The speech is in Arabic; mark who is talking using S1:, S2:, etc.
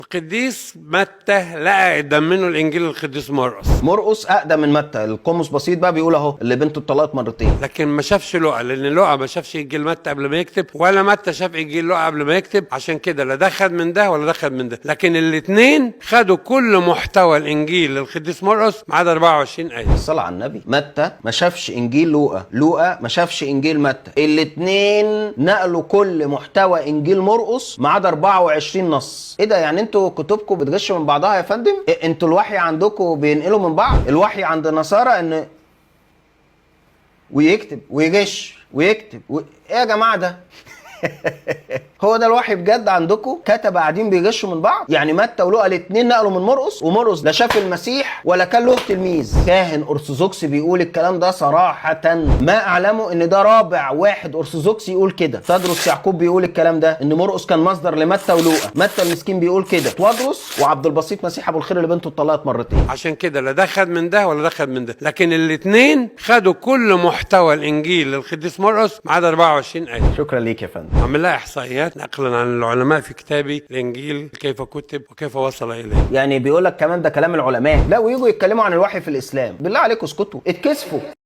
S1: القديس متى لقى قدام منه الانجيل القديس مرقس.
S2: مرقس اقدم من متى. القاموس بسيط بقى بيقول اهو اللي بنته اتطلقت مرتين.
S1: لكن ما شافش لقى، لان لقى ما شافش انجيل متى قبل ما يكتب، ولا متى شاف انجيل لقى قبل ما يكتب. عشان كده لا ده خد من ده ولا ده خد من ده، لكن الاثنين خدوا كل محتوى الانجيل للقديس مرقس ما عدا 24 ايه.
S2: الصلاة على النبي. متى ما شافش انجيل لوقا، لوقا ما شافش انجيل متى. الاثنين نقلوا كل محتوى انجيل مرقس ما عدا 24 نص. ايه ده؟ يعني انتوا كتبكم بتغش من بعضها يا فندم؟ إيه انتوا الوحي عندكم بينقلوا من بعض؟ الوحي عند النصارى ان ويكتب ويغش ويكتب ايه يا جماعه ده؟ هو ده الوحي بجد عندكم؟ كتب قاعدين بيغشوا من بعض؟ يعني متى ولوقا الاثنين نقلوا من مرقس، ومرقس لا شاف المسيح ولا كان له تلميذ. كاهن ارثوذكسي بيقول الكلام ده صراحه، ما اعلمه ان ده رابع واحد ارثوذكسي يقول كده. تدرس يعقوب بيقول الكلام ده، ان مرقس كان مصدر لمتى ولوقا. متى المسكين بيقول كده، تدرس وعبد البسيط مسيح ابو الخير اللي بنته اتطلقت مرتين.
S1: عشان كده لا ده خد من ده ولا ده خد من ده، لكن الاثنين خدوا كل محتوى الانجيل للقديس مرقس ما عدا 24 ايه.
S2: شكرا ليك يا فندم.
S1: عمل لها احصائيات نقلا عن العلماء في كتابي الانجيل كيف كتب وكيف وصل اليه.
S2: يعني بيقول لك كمان ده كلام العلماء؟ لا، ويجوا يتكلموا عن الوحي في الاسلام. بالله عليكم اسكتوا، اتكسفوا.